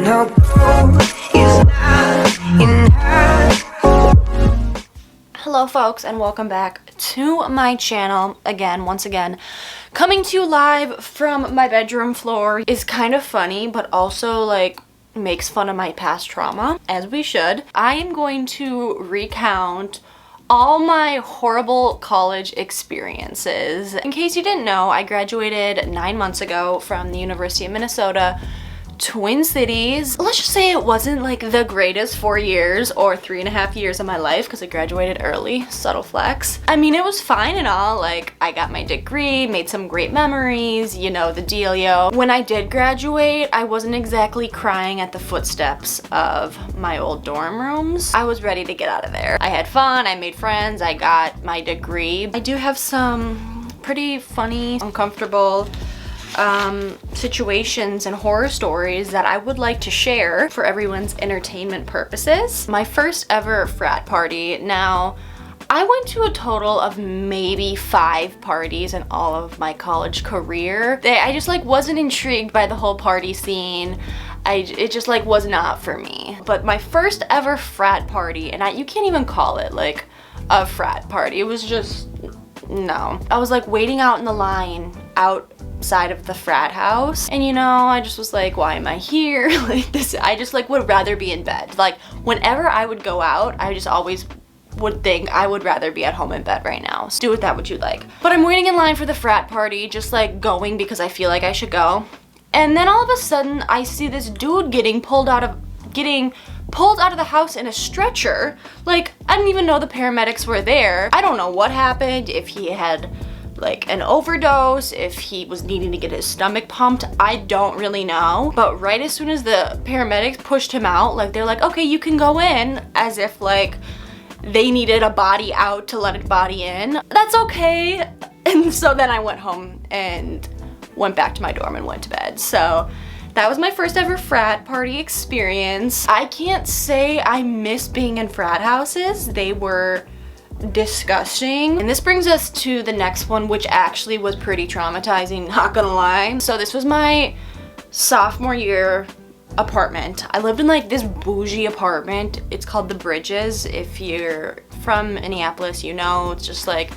no gold is not enough. Hello folks, and welcome back to my channel once again. Coming to you live from my bedroom floor is kind of funny, but also like makes fun of my past trauma, as we should. I am going to recount all my horrible college experiences. In case you didn't know, I graduated 9 months ago from the University of Minnesota, Twin Cities. Let's just say it wasn't like the greatest 4 years or 3.5 years of my life because I graduated early. Subtle flex. I mean, it was fine and all. Like, I got my degree, made some great memories, you know, the dealio. When I did graduate, I wasn't exactly crying at the footsteps of my old dorm rooms. I was ready to get out of there. I had fun, I made friends, I got my degree. I do have some pretty funny, uncomfortable situations and horror stories that I would like to share for everyone's entertainment purposes. My first ever frat party. Now, I went to a total of maybe 5 parties in all of my college career. I just like wasn't intrigued by the whole party scene. It just like was not for me. But my first ever frat party, and you can't even call it like a frat party. It was just, no. I was like waiting out in the line outside of the frat house, and you know, I just was like, why am I here? Like this, I just like would rather be in bed. Like whenever I would go out, I just always would think I would rather be at home in bed right now. So do with that what you like. But I'm waiting in line for the frat party, just like going because I feel like I should go. And then all of a sudden I see this dude getting pulled out of the house in a stretcher. Like, I didn't even know the paramedics were there. I don't know what happened, if he had like an overdose, if he was needing to get his stomach pumped, I don't really know. But right as soon as the paramedics pushed him out, like they're like, okay, you can go in, as if like they needed a body out to let a body in. That's okay. And so then I went home and went back to my dorm and went to bed. So that was my first ever frat party experience. I can't say I miss being in frat houses. They were disgusting. And this brings us to the next one, which actually was pretty traumatizing, not gonna lie. So this was my sophomore year apartment. I lived in like this bougie apartment. It's called The Bridges. If you're from Minneapolis, you know, it's just like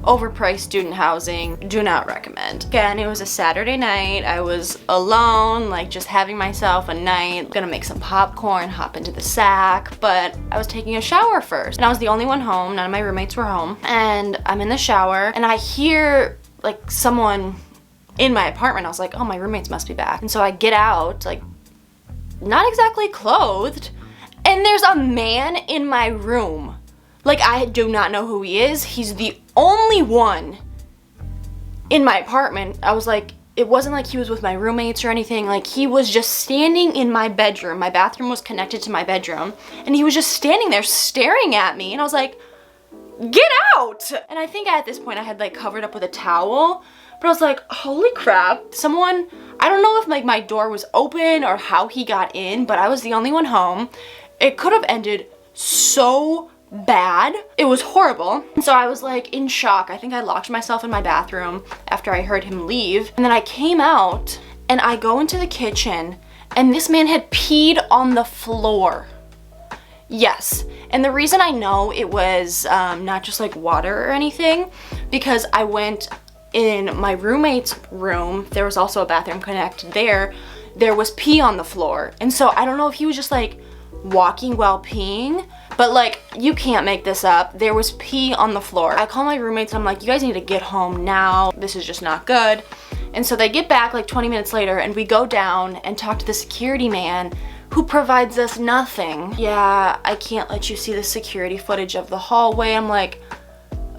overpriced student housing. Do not recommend. Again, it was a Saturday night. I was alone, like just having myself a night, gonna make some popcorn, hop into the sack, but I was taking a shower first. And I was the only one home, none of my roommates were home. And I'm in the shower and I hear like someone in my apartment. I was like, oh, my roommates must be back. And so I get out, like not exactly clothed, and there's a man in my room. Like, I do not know who he is. He's the only one in my apartment. I was like, it wasn't like he was with my roommates or anything. Like, he was just standing in my bedroom. My bathroom was connected to my bedroom, and he was just standing there staring at me. And I was like, get out! And I think at this point I had like covered up with a towel, but I was like, holy crap. Someone, I don't know if like my door was open or how he got in, but I was the only one home. It could have ended so bad. It was horrible. And so I was like in shock. I think I locked myself in my bathroom after I heard him leave. And then I came out and I go into the kitchen and this man had peed on the floor. Yes. And the reason I know it was not just like water or anything, because I went in my roommate's room. There was also a bathroom connected there. There was pee on the floor. And so I don't know if he was just like walking while peeing, but like, you can't make this up. There was pee on the floor. I call my roommates and I'm like, you guys need to get home now. This is just not good. And so they get back like 20 minutes later and we go down and talk to the security man who provides us nothing. Yeah, I can't let you see the security footage of the hallway. I'm like,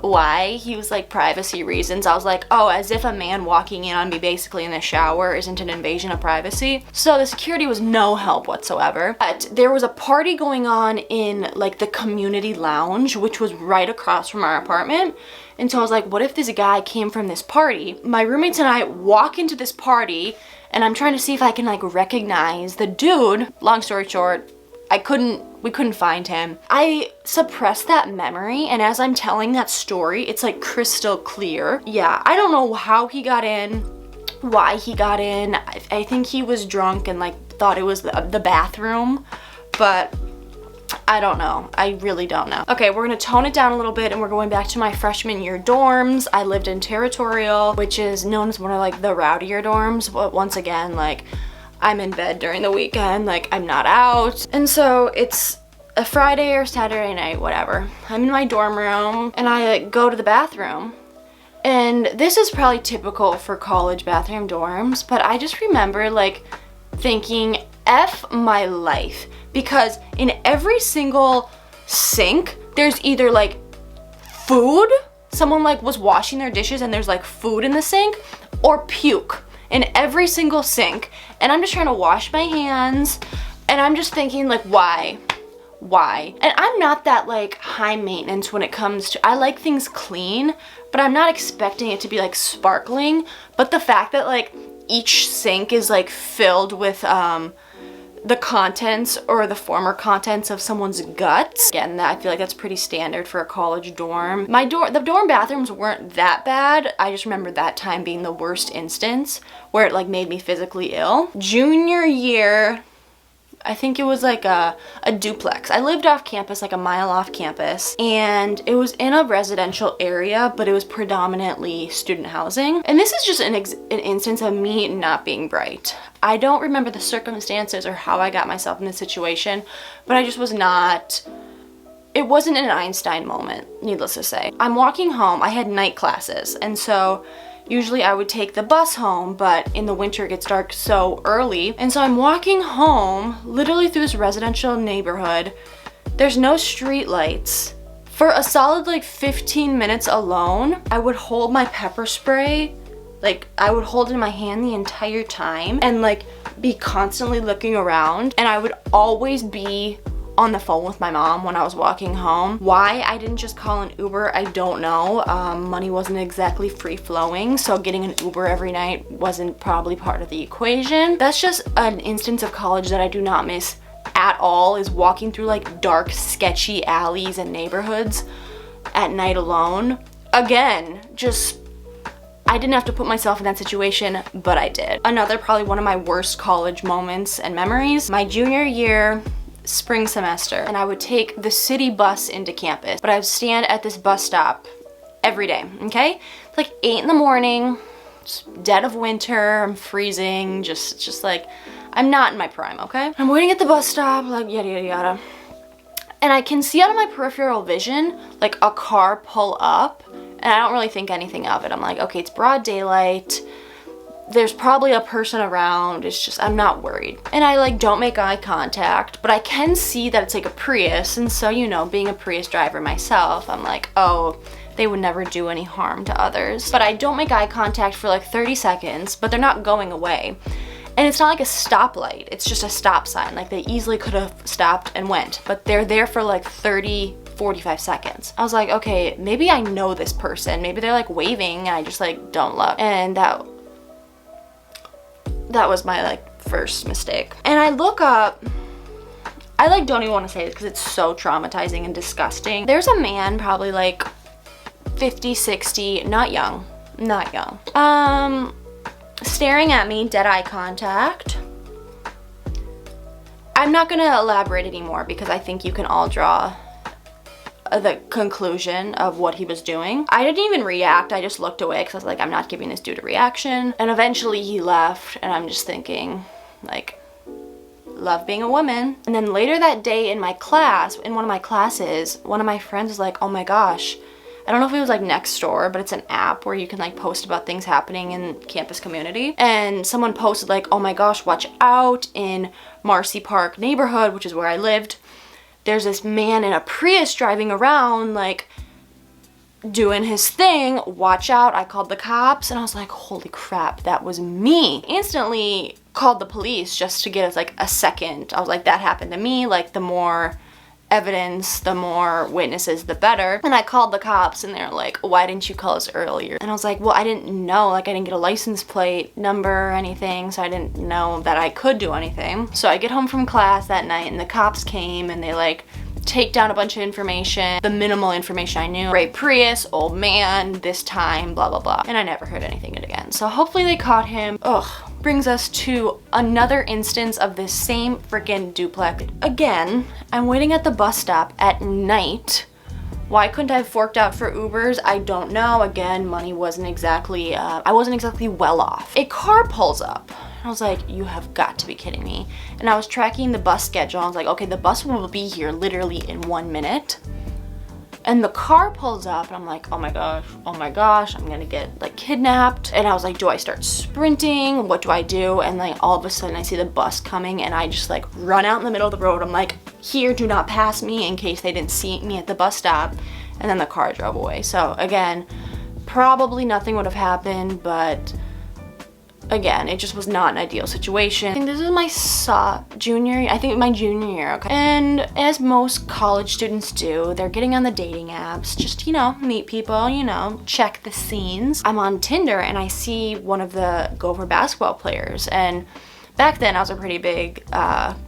why? He was like, privacy reasons. I was like, oh, as if a man walking in on me basically in the shower isn't an invasion of privacy. So the security was no help whatsoever. But there was a party going on in like the community lounge, which was right across from our apartment. And so I was like, what if this guy came from this party? My roommates and I walk into this party and I'm trying to see if I can like recognize the dude. Long story short, we couldn't find him. I suppressed that memory, and as I'm telling that story, it's like crystal clear. Yeah, I don't know how he got in, why he got in. I think he was drunk and like thought it was the bathroom, but I don't know. I really don't know. Okay, we're gonna tone it down a little bit and we're going back to my freshman year dorms. I lived in Territorial, which is known as one of like the rowdier dorms, but once again, like I'm in bed during the weekend, like I'm not out. And so it's a Friday or Saturday night, whatever. I'm in my dorm room and I like, go to the bathroom. And this is probably typical for college bathroom dorms, but I just remember like thinking, F my life, because in every single sink, there's either like food, someone like was washing their dishes and there's like food in the sink, or puke in every single sink. And I'm just trying to wash my hands and I'm just thinking like, why? And I'm not that like high maintenance when it comes to, I like things clean, but I'm not expecting it to be like sparkling. But the fact that like each sink is like filled with the contents or the former contents of someone's guts, again, I feel like that's pretty standard for a college dorm. The dorm bathrooms weren't that bad. I just remember that time being the worst instance where it like made me physically ill. Junior year, I think it was like a duplex. I lived off campus, like a mile off campus, and it was in a residential area, but it was predominantly student housing. And this is just an instance of me not being bright. I don't remember the circumstances or how I got myself in this situation, but I just was not, it wasn't an Einstein moment, needless to say. I'm walking home, I had night classes, and so usually I would take the bus home, but in the winter it gets dark so early. And so I'm walking home, literally through this residential neighborhood. There's no street lights. For a solid like 15 minutes alone, I would hold my pepper spray, like I would hold it in my hand the entire time and like be constantly looking around. And I would always be on the phone with my mom when I was walking home. Why I didn't just call an Uber, I don't know. Money wasn't exactly free flowing, so getting an Uber every night wasn't probably part of the equation. That's just an instance of college that I do not miss at all, is walking through like dark, sketchy alleys and neighborhoods at night alone. Again, just I didn't have to put myself in that situation, but I did. Another probably one of my worst college moments and memories, my junior year, spring semester, and I would take the city bus into campus, but I would stand at this bus stop every day, okay? It's like 8 in the morning, it's dead of winter, I'm freezing, just like, I'm not in my prime, okay? I'm waiting at the bus stop, like yada yada yada, and I can see out of my peripheral vision, like a car pull up, and I don't really think anything of it. I'm like, okay, it's broad daylight, there's probably a person around, it's just, I'm not worried. And I like don't make eye contact, but I can see that it's like a Prius, and so, you know, being a Prius driver myself, I'm like, oh, they would never do any harm to others. But I don't make eye contact for like 30 seconds, but they're not going away. And it's not like a stoplight, it's just a stop sign. Like they easily could have stopped and went, but they're there for like 30-45 seconds. I was like, okay, maybe I know this person. Maybe they're like waving and I just like don't look. And that was my like first mistake. And I look up, I like don't even want to say this because it's so traumatizing and disgusting. There's a man probably like 50, 60, not young, staring at me, dead eye contact. I'm not gonna elaborate anymore because I think you can all draw the conclusion of what he was doing. I didn't even react, I just looked away because I was like, I'm not giving this dude a reaction. And eventually he left and I'm just thinking, like, love being a woman. And then later that day in my class, in one of my classes, one of my friends was like, oh my gosh, I don't know if it was like Nextdoor, but it's an app where you can like post about things happening in campus community. And someone posted like, oh my gosh, watch out in Marcy Park neighborhood, which is where I lived. There's this man in a Prius driving around like doing his thing, watch out. I called the cops and I was like, holy crap, that was me. Instantly called the police just to get us like a second. I was like, that happened to me. Like the more evidence, the more witnesses, the better. And I called the cops and they're like, why didn't you call us earlier? And I was like, well, I didn't know, like I didn't get a license plate number or anything, so I didn't know that I could do anything. So I get home from class that night and the cops came and they like take down a bunch of information, the minimal information I knew. Gray Prius, old man, this time, blah, blah, blah. And I never heard anything again. So hopefully they caught him. Ugh. brings us to another instance of this same freaking duplex. Again, I'm waiting at the bus stop at night. Why couldn't I have forked out for Ubers? I don't know. Again, money wasn't exactly, I wasn't exactly well off. A car pulls up. I was like, you have got to be kidding me. And I was tracking the bus schedule. I was like, okay, the bus will be here literally in 1 minute. And the car pulls up and I'm like, oh my gosh, I'm gonna get like kidnapped. And I was like, do I start sprinting? What do I do? And like all of a sudden I see the bus coming and I just like run out in the middle of the road. I'm like, here, do not pass me, in case they didn't see me at the bus stop. And then the car drove away. So again, probably nothing would have happened, but again, it just was not an ideal situation. I think this is my my junior year, okay? And as most college students do, they're getting on the dating apps, just, you know, meet people, you know, check the scenes. I'm on Tinder and I see one of the Gopher basketball players, and back then I was a pretty big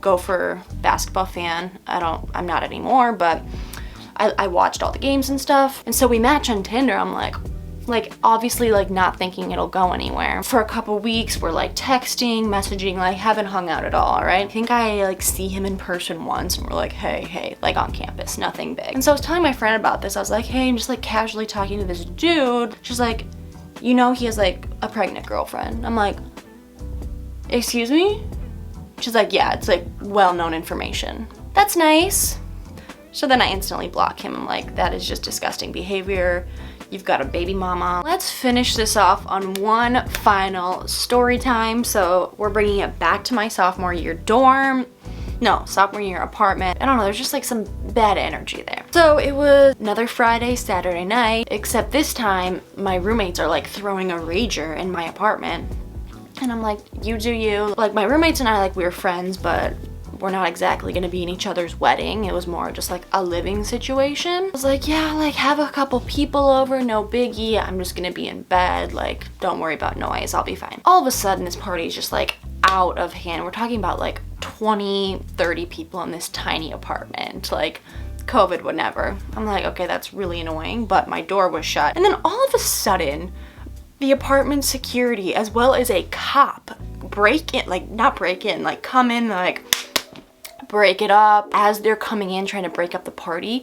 Gopher basketball fan. I'm not anymore, but I watched all the games and stuff. And so we match on Tinder. I'm like obviously like not thinking it'll go anywhere. For a couple weeks we're like texting, messaging, like haven't hung out at all, right? I think I like see him in person once and we're like, hey, like on campus, nothing big. And so I was telling my friend about this. I was like, hey, I'm just like casually talking to this dude. She's like, you know, he has like a pregnant girlfriend. I'm like, excuse me? She's like, yeah, it's like well-known information. That's nice. So then I instantly block him. I'm like, that is just disgusting behavior. You've got a baby mama. Let's finish this off on one final story time. So we're bringing it back to my sophomore year sophomore year apartment. I don't know, there's just like some bad energy there. So it was another Friday, Saturday night, except this time my roommates are like throwing a rager in my apartment. And I'm like, you do you. Like my roommates and I, like we were friends, but we're not exactly gonna be in each other's wedding. It was more just like a living situation. I was like, yeah, like have a couple people over, no biggie. I'm just gonna be in bed. Like, don't worry about noise, I'll be fine. All of a sudden this party is just like out of hand. We're talking about like 20, 30 people in this tiny apartment. Like, COVID would never. I'm like, okay, that's really annoying, but my door was shut. And then all of a sudden, the apartment security as well as a cop come in, like break it up. As they're coming in trying to break up the party,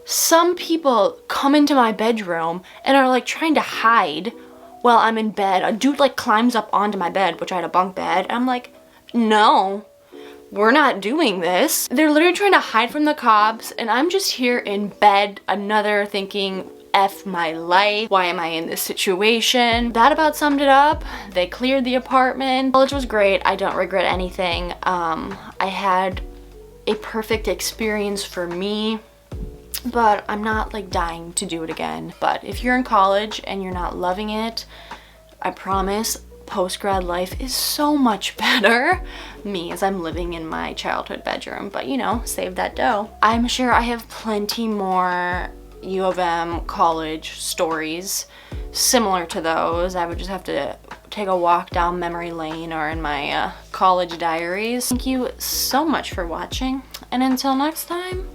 some people come into my bedroom and are like trying to hide while I'm in bed. A dude like climbs up onto my bed, which I had a bunk bed, and I'm like, no, we're not doing this. They're literally trying to hide from the cops and I'm just here in bed, thinking, F my life, why am I in this situation? That about summed it up. They cleared the apartment. College was great. I don't regret anything. I had a perfect experience for me, but I'm not like dying to do it again. But if you're in college and you're not loving it, I promise post-grad life is so much better. Me, as I'm living in my childhood bedroom, but you know, save that dough. I'm sure I have plenty more U of M college stories similar to those. I would just have to take a walk down memory lane or in my college diaries. Thank you so much for watching, and until next time,